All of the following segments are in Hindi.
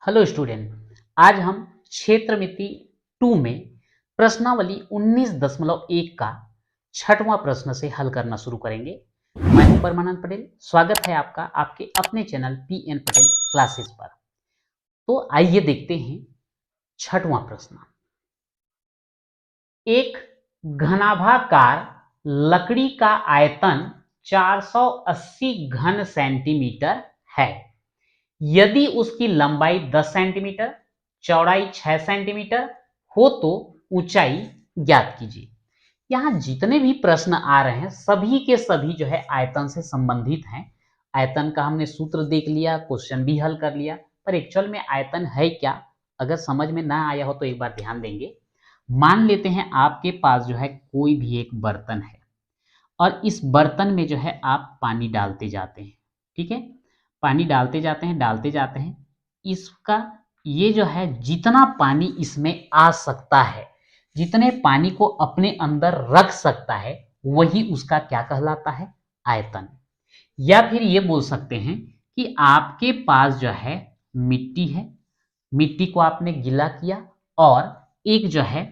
हेलो स्टूडेंट, आज हम क्षेत्र मिति 2 में प्रश्नावली 19.1 का छठवां प्रश्न से हल करना शुरू करेंगे। मैं हूं परमानंद पटेल। स्वागत है आपका आपके अपने चैनल पीएन पटेल क्लासेस पर। तो आइए देखते हैं छठवां प्रश्न। एक घनाभाकार लकड़ी का आयतन 480 घन सेंटीमीटर है। यदि उसकी लंबाई 10 सेंटीमीटर, चौड़ाई 6 सेंटीमीटर हो तो ऊंचाई ज्ञात कीजिए। यहां जितने भी प्रश्न आ रहे हैं सभी के सभी जो है आयतन से संबंधित हैं। आयतन का हमने सूत्र देख लिया, क्वेश्चन भी हल कर लिया, पर एक्चुअल में आयतन है क्या, अगर समझ में ना आया हो तो एक बार ध्यान देंगे। मान लेते हैं आपके पास जो है कोई भी एक बर्तन है और इस बर्तन में जो है आप पानी डालते जाते हैं। ठीक है, पानी डालते जाते हैं। इसका ये जो है जितना पानी इसमें आ सकता है, जितने पानी को अपने अंदर रख सकता है, वही उसका क्या कहलाता है? आयतन। या फिर ये बोल सकते हैं कि आपके पास जो है मिट्टी है, मिट्टी को आपने गीला किया और एक जो है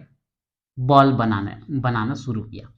बॉल बनाना शुरू किया।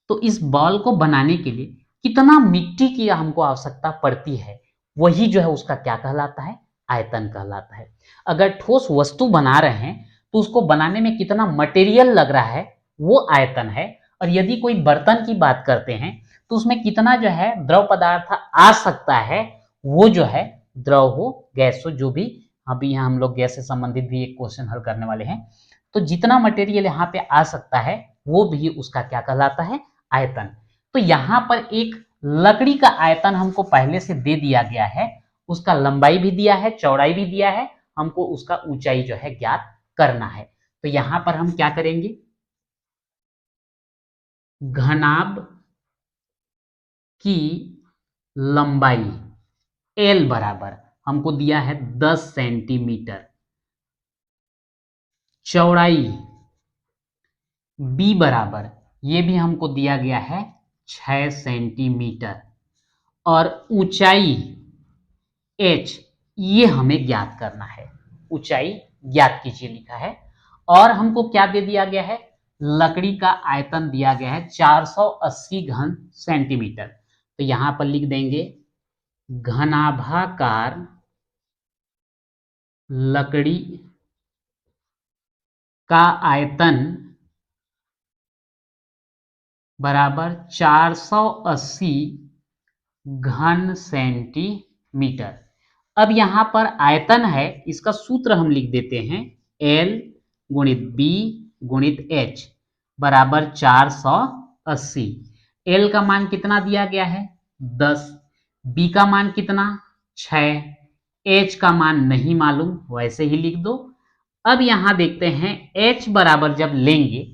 तो इस बॉल को बनाने के लिए कितना मिट्टी की हमको आवश्यकता पड़ती है, वही जो है उसका क्या कहलाता है? आयतन कहलाता है। अगर ठोस वस्तु बना रहे हैं तो उसको बनाने में कितना मटेरियल लग रहा है, वो आयतन है। और यदि कोई बर्तन की बात करते हैं तो उसमें कितना जो है द्रव पदार्थ आ सकता है, वो जो है द्रव हो गैस हो, जो भी अभी यहाँ हम लोग गैस से संबंधित भी एक क्वेश्चन हल करने वाले हैं। तो जितना मटेरियल यहाँ पे आ सकता है वो भी उसका क्या कहलाता है? आयतन। तो यहाँ पर एक लकड़ी का आयतन हमको पहले से दे दिया गया है, उसका लंबाई भी दिया है, चौड़ाई भी दिया है, हमको उसका ऊंचाई जो है ज्ञात करना है। तो यहां पर हम क्या करेंगे? घनाभ की लंबाई L बराबर हमको दिया है 10 सेंटीमीटर, चौड़ाई B बराबर ये भी हमको दिया गया है 6 सेंटीमीटर और ऊंचाई H ये हमें ज्ञात करना है। ऊंचाई ज्ञात कीजिए लिखा है। और हमको क्या दे दिया गया है? लकड़ी का आयतन दिया गया है 480 घन सेंटीमीटर। तो यहां पर लिख देंगे घनाभाकार लकड़ी का आयतन बराबर 480 घन सेंटीमीटर। अब यहां पर आयतन है, इसका सूत्र हम लिख देते हैं L गुणित B गुणित H बराबर 480। L का मान कितना दिया गया है? 10। B का मान कितना? 6। H का मान नहीं मालूम, वैसे ही लिख दो। अब यहां देखते हैं H बराबर जब लेंगे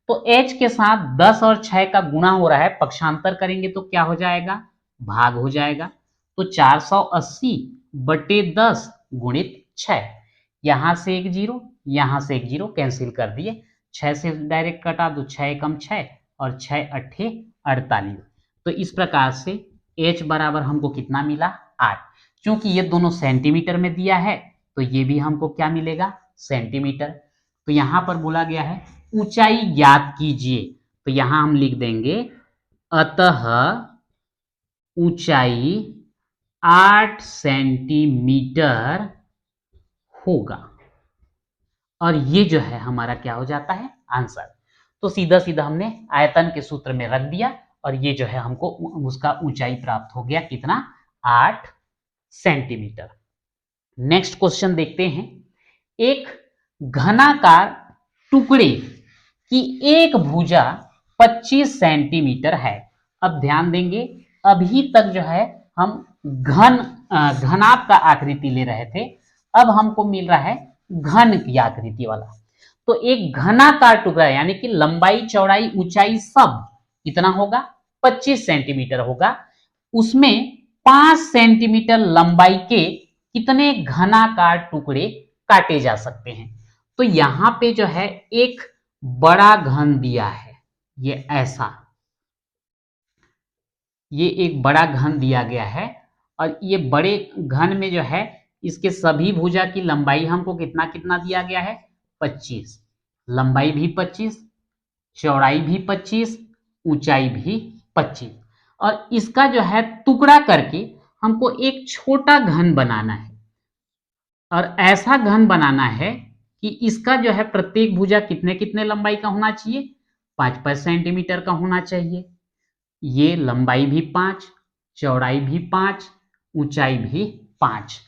तो H के साथ 10 और 6 का गुणा हो रहा है, पक्षांतर करेंगे तो क्या हो जाएगा? भाग हो जाएगा। तो 480 बटे 10 गुणित 6, यहां से एक जीरो, यहां से एक जीरो कैंसिल कर दिए, 6 से डायरेक्ट कटा दो, 6 एकम 6 और 6 अट्ठे 48। तो इस प्रकार से H बराबर हमको कितना मिला? 8। क्योंकि ये दोनों सेंटीमीटर में दिया है तो ये भी हमको क्या मिलेगा? सेंटीमीटर। तो यहां पर बोला गया है ऊंचाई ज्ञात कीजिए, तो यहां हम लिख देंगे अतः ऊंचाई 8 सेंटीमीटर होगा। और ये जो है हमारा क्या हो जाता है? आंसर। तो सीधा सीधा हमने आयतन के सूत्र में रख दिया और ये जो है हमको उसका ऊंचाई प्राप्त हो गया, कितना? 8 सेंटीमीटर। नेक्स्ट क्वेश्चन देखते हैं। एक घनाकार टुकड़े की एक भुजा 25 सेंटीमीटर है। अब ध्यान देंगे, अभी तक जो है हम घनाभ का आकृति ले रहे थे, अब हमको मिल रहा है घन की आकृति वाला। तो एक घनाकार टुकड़ा यानी कि लंबाई चौड़ाई ऊंचाई सब कितना होगा? 25 सेंटीमीटर होगा। उसमें 5 सेंटीमीटर लंबाई के कितने घनाकार टुकड़े काटे जा सकते हैं? तो यहां पे जो है एक बड़ा घन दिया है, ये ऐसा, ये एक बड़ा घन दिया गया है और ये बड़े घन में जो है इसके सभी भुजा की लंबाई हमको कितना कितना दिया गया है, 25। लंबाई भी 25, चौड़ाई भी 25, ऊंचाई भी 25। और इसका जो है टुकड़ा करके हमको एक छोटा घन बनाना है, और ऐसा घन बनाना है कि इसका जो है प्रत्येक भुजा कितने कितने लंबाई का होना चाहिए, 5-5 सेंटीमीटर का होना चाहिए। ये लंबाई भी 5, चौड़ाई भी 5, ऊंचाई भी 5।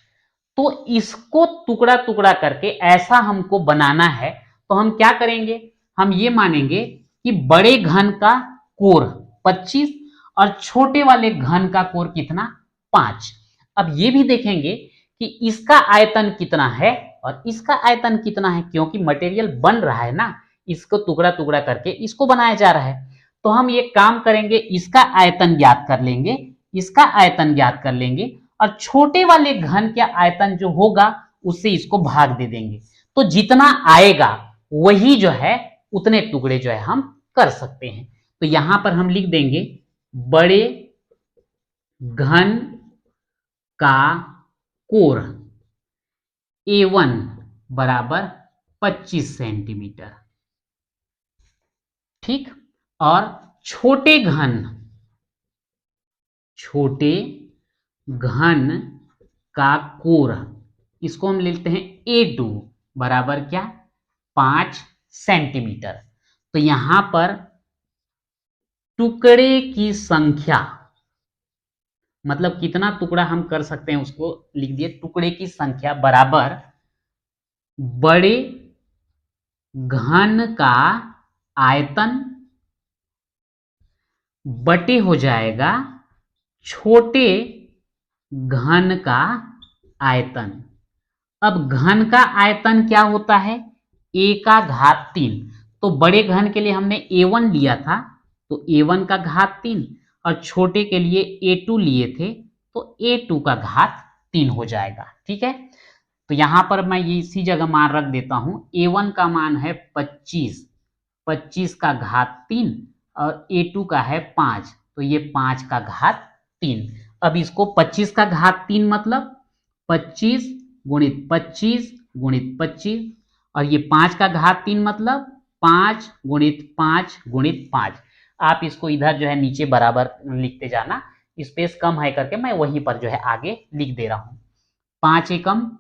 तो इसको टुकड़ा टुकड़ा करके ऐसा हमको बनाना है। तो हम क्या करेंगे, हम ये मानेंगे कि बड़े घन का कोर 25 और छोटे वाले घन का कोर कितना, 5। अब ये भी देखेंगे कि इसका आयतन कितना है और इसका आयतन कितना है, क्योंकि मटेरियल बन रहा है ना, इसको टुकड़ा टुकड़ा करके इसको बनाया जा रहा है। तो हम ये काम करेंगे, इसका आयतन ज्ञात कर लेंगे, इसका आयतन ज्ञात कर लेंगे, और छोटे वाले घन का आयतन जो होगा उससे इसको भाग दे देंगे। तो जितना आएगा वही जो है उतने टुकड़े जो है हम कर सकते हैं। तो यहां पर हम लिख देंगे बड़े घन का कोर A1 बराबर 25 सेंटीमीटर, ठीक। और छोटे घन का कोर, इसको हम लेते हैं A2 बराबर क्या, 5 सेंटीमीटर। तो यहां पर टुकड़े की संख्या, मतलब कितना टुकड़ा हम कर सकते हैं उसको लिख दिए, टुकड़े की संख्या बराबर बड़े घन का आयतन बटे हो जाएगा छोटे घन का आयतन। अब घन का आयतन क्या होता है, a का घात 3। तो बड़े घन के लिए हमने A1 लिया था, तो A1 का घात 3, और छोटे के लिए A2 लिए थे, तो A2 का घात 3 हो जाएगा, ठीक है। तो यहां पर मैं ये इसी जगह मान रख देता हूं, A1 का मान है 25, 25 का घात 3, और A2 का है 5, तो ये 5 का घात 3। अब इसको 25 का घात 3 मतलब 25 गुणित 25 गुणित 25, और ये 5 का घात 3 मतलब 5 गुणित 5 गुणित 5। आप इसको इधर जो है नीचे बराबर लिखते जाना, स्पेस कम है करके मैं वहीं पर जो है आगे लिख दे रहा हूं। 5 एकम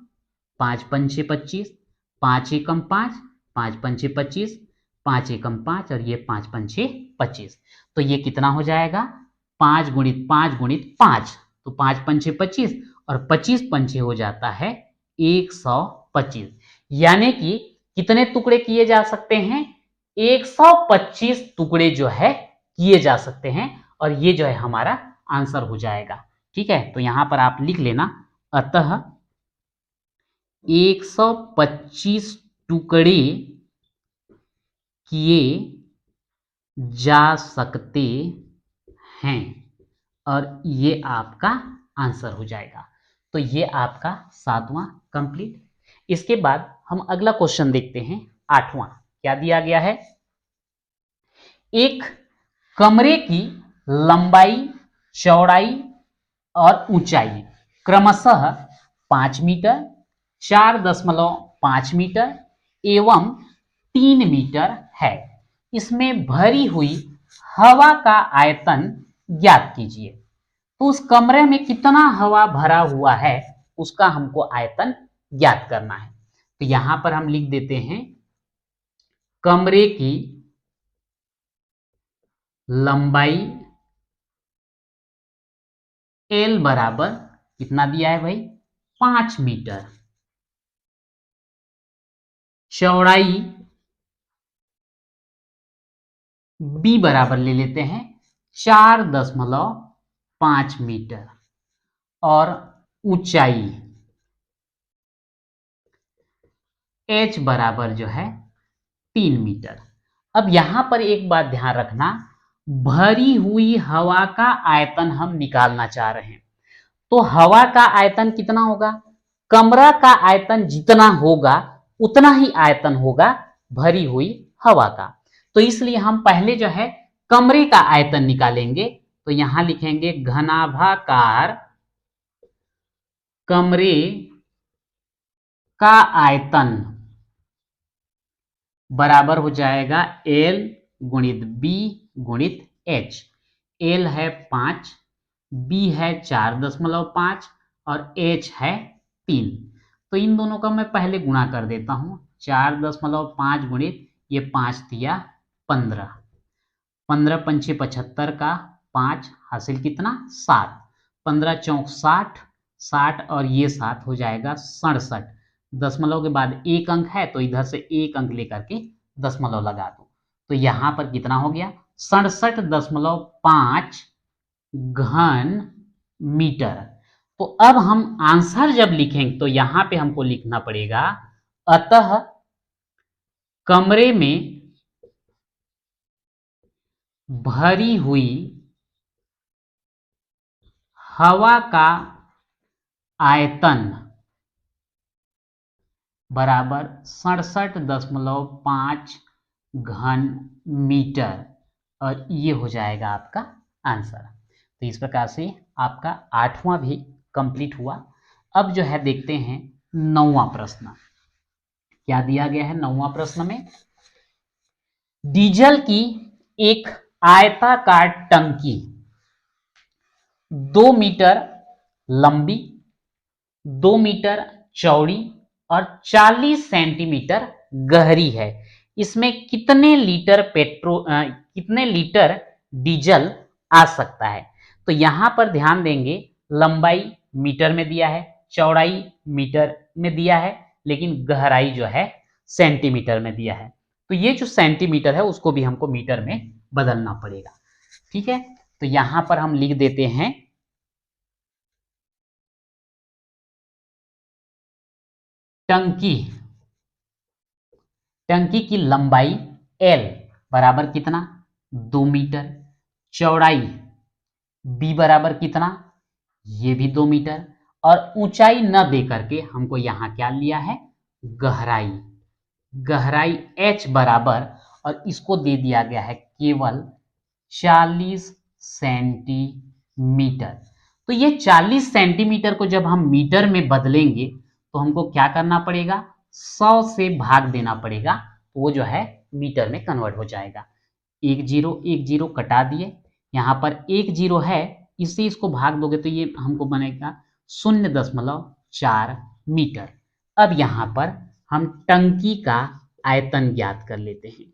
5 पंचे 25, 5 एकम 5, 5 पंचे 25, 5 एकम 5, और ये 5 पंचे 25। तो ये कितना हो जाएगा, 5 गुणित 5 गुणित 5, तो 5 पंचे 25 और 25 पंचे हो जाता है 125। यानी कि कितने टुकड़े किए जा सकते हैं, 125 टुकड़े जो है किए जा सकते हैं, और ये जो है हमारा आंसर हो जाएगा, ठीक है। तो यहां पर आप लिख लेना, अतः 125 टुकड़े किए जा सकते हैं, और ये आपका आंसर हो जाएगा। तो ये आपका 7वां कंप्लीट। इसके बाद हम अगला क्वेश्चन देखते हैं, 8वां। क्या दिया गया है, एक कमरे की लंबाई, चौड़ाई और ऊंचाई क्रमशः 5 मीटर, 4.5 मीटर एवं 3 मीटर है। इसमें भरी हुई हवा का आयतन ज्ञात कीजिए। तो उस कमरे में कितना हवा भरा हुआ है उसका हमको आयतन ज्ञात करना है। तो यहां पर हम लिख देते हैं, कमरे की लंबाई L बराबर कितना दिया है भाई, 5 मीटर, चौड़ाई B बराबर ले लेते हैं 4.5 मीटर, और ऊंचाई H बराबर जो है 3 मीटर। अब यहां पर एक बात ध्यान रखना, भरी हुई हवा का आयतन हम निकालना चाह रहे हैं। तो हवा का आयतन कितना होगा, कमरा का आयतन जितना होगा उतना ही आयतन होगा भरी हुई हवा का। तो इसलिए हम पहले जो है कमरे का आयतन निकालेंगे। तो यहां लिखेंगे घनाभाकार कमरे का आयतन बराबर हो जाएगा L गुणित B गुणित H। L है 5, B है 4.5 और H है 3। तो इन दोनों का मैं पहले गुणा कर देता हूं। 4.5 गुणित ये 5 दिया 15, 15 पंचे 75 का 5 हासिल कितना 7, 15 चौक 60, 60 और ये 7 हो जाएगा 67। दशमलव के बाद एक अंक है तो इधर से एक अंक लेकर के दशमलव लगा दो, तो यहां पर कितना हो गया 67.5 घन मीटर। तो अब हम आंसर जब लिखेंगे तो यहां पे हमको लिखना पड़ेगा, अतः कमरे में भरी हुई हवा का आयतन बराबर 67.5 घन मीटर, और ये हो जाएगा आपका आंसर। तो इस प्रकार से आपका 8वां भी कंप्लीट हुआ। अब जो है देखते हैं 9वां प्रश्न क्या दिया गया है। 9वां प्रश्न में डीजल की एक आयताकार टंकी 2 मीटर लंबी, 2 मीटर चौड़ी और 40 सेंटीमीटर गहरी है। इसमें कितने लीटर डीजल आ सकता है। तो यहां पर ध्यान देंगे, लंबाई मीटर में दिया है, चौड़ाई मीटर में दिया है, लेकिन गहराई जो है सेंटीमीटर में दिया है। तो ये जो सेंटीमीटर है उसको भी हमको मीटर में बदलना पड़ेगा। ठीक है, तो यहां पर हम लिख देते हैं टंकी की लंबाई L बराबर कितना 2 मीटर, चौड़ाई B बराबर कितना, ये भी 2 मीटर, और ऊंचाई न दे करके हमको यहां क्या लिया है गहराई H बराबर, और इसको दे दिया गया है केवल 40 सेंटीमीटर। तो ये 40 सेंटीमीटर को जब हम मीटर में बदलेंगे तो हमको क्या करना पड़ेगा 100 से भाग देना पड़ेगा, तो वो जो है मीटर में कन्वर्ट हो जाएगा। एक जीरो कटा दिए, यहाँ पर एक जीरो है, इससे इसको भाग दोगे तो ये हमको बनेगा 0.4 मीटर। अब यहाँ पर हम टंकी का आयतन ज्ञात कर लेते हैं।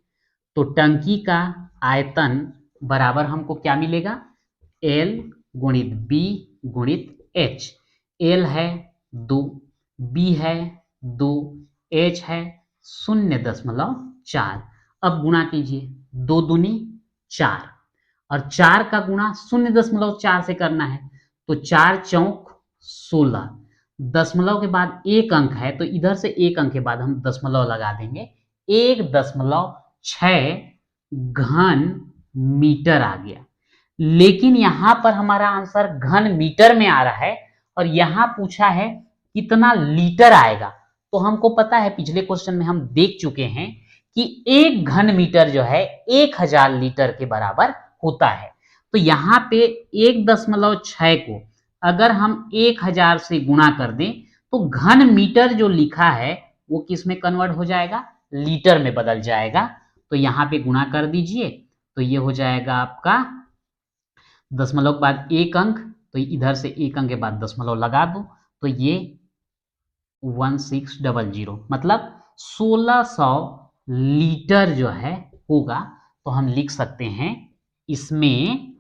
तो टंकी का आयतन बराबर हमको क्या मिलेगा L गुणित B गुणित H। L है 2, B है 2, H है 0.4। अब गुणा कीजिए, 2 दूनी 4 और 4 का गुणा 0.4 से करना है, तो 4 चौक 16, दशमलव के बाद एक अंक है तो इधर से एक अंक के बाद हम दशमलव लगा देंगे, 1.6 घन मीटर आ गया। लेकिन यहां पर हमारा आंसर घन मीटर में आ रहा है और यहां पूछा है कितना लीटर आएगा। तो हमको पता है, पिछले क्वेश्चन में हम देख चुके हैं कि 1 घन मीटर जो है 1000 लीटर के बराबर होता है। तो यहाँ पे 1.6 को अगर हम 1000 से गुणा कर दें तो घन मीटर जो लिखा है वो किस में कन्वर्ट हो जाएगा, लीटर में बदल जाएगा। तो यहाँ पे गुणा कर दीजिए, तो ये हो जाएगा आपका दशमलव के बाद एक अंक, तो इधर से एक अंक के बाद दशमलव लगा दो, तो ये 1600 मतलब 1600 लीटर जो है होगा। तो हम लिख सकते हैं इसमें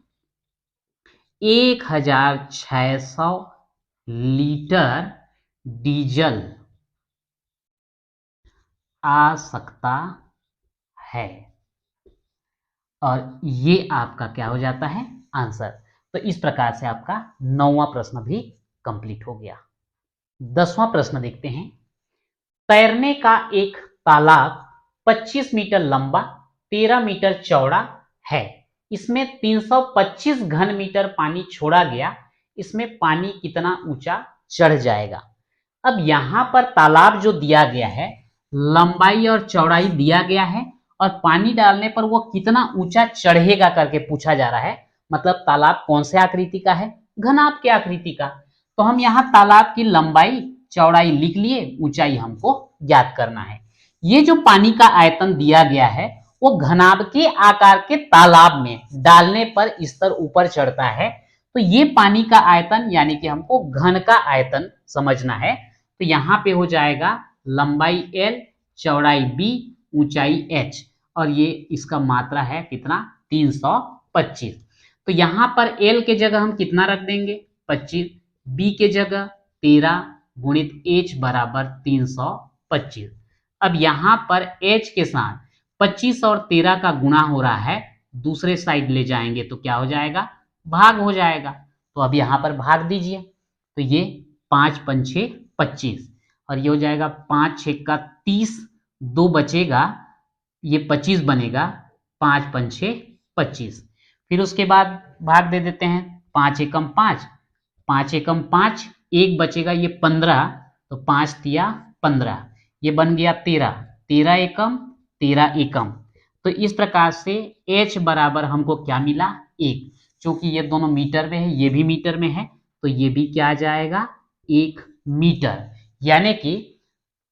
1600 लीटर डीजल आ सकता है, और ये आपका क्या हो जाता है आंसर। तो इस प्रकार से आपका 9वां प्रश्न भी कंप्लीट हो गया। 10वां प्रश्न देखते हैं। तैरने का एक तालाब 25 मीटर लंबा 13 मीटर चौड़ा है। इसमें 325 घन मीटर पानी छोड़ा गया। इसमें पानी कितना ऊंचा चढ़ जाएगा। अब यहां पर तालाब जो दिया गया है, लंबाई और चौड़ाई दिया गया है, और पानी डालने पर वो कितना ऊंचा चढ़ेगा करके पूछा जा रहा है। मतलब तालाब कौन से आकृति का है, घनाभ के आकृति का। तो हम यहाँ तालाब की लंबाई चौड़ाई लिख लिए, ऊंचाई हमको ज्ञात करना है। ये जो पानी का आयतन दिया गया है वो घनाभ के आकार के तालाब में डालने पर स्तर ऊपर चढ़ता है। तो ये पानी का आयतन यानी कि हमको घन का आयतन समझना है। तो यहाँ पे हो जाएगा लंबाई L, चौड़ाई B, ऊंचाई H, और ये इसका मात्रा है कितना 325। तो यहाँ पर L के जगह हम कितना रख देंगे 25, B के जगह 13 गुणित H बराबर 325। अब यहाँ पर H के साथ 25 और 13 का गुणा हो रहा है, दूसरे साइड ले जाएंगे तो क्या हो जाएगा भाग हो जाएगा। तो अब यहाँ पर भाग दीजिए, तो ये 5 पंछे 25 और ये हो जाएगा 5 6 का 30, 2 बचेगा, ये 25 बनेगा, 5 पंछे 25। फिर उसके बाद भाग दे देते हैं, 5 एकम 5, 5 एकम 5, 1 बचेगा, ये 15, तो 5 तिया 15, ये बन गया 13, 13 एकम 13 एकम। तो इस प्रकार से H बराबर हमको क्या मिला 1, क्योंकि ये दोनों मीटर में है, ये भी मीटर में है, तो ये भी क्या आ जाएगा 1 मीटर। यानी कि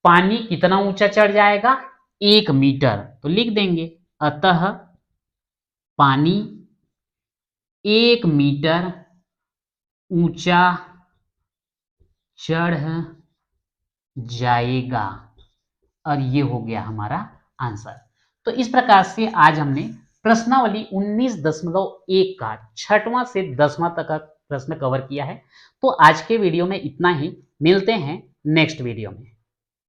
पानी कितना ऊंचा चढ़ जाएगा 1 मीटर। तो लिख देंगे अतः पानी 1 मीटर ऊंचा चढ़ जाएगा, और ये हो गया हमारा आंसर। तो इस प्रकार से आज हमने प्रश्नावली 19.1 का 6वां से 10वां तक का प्रश्न कवर किया है। तो आज के वीडियो में इतना ही, मिलते हैं नेक्स्ट वीडियो में।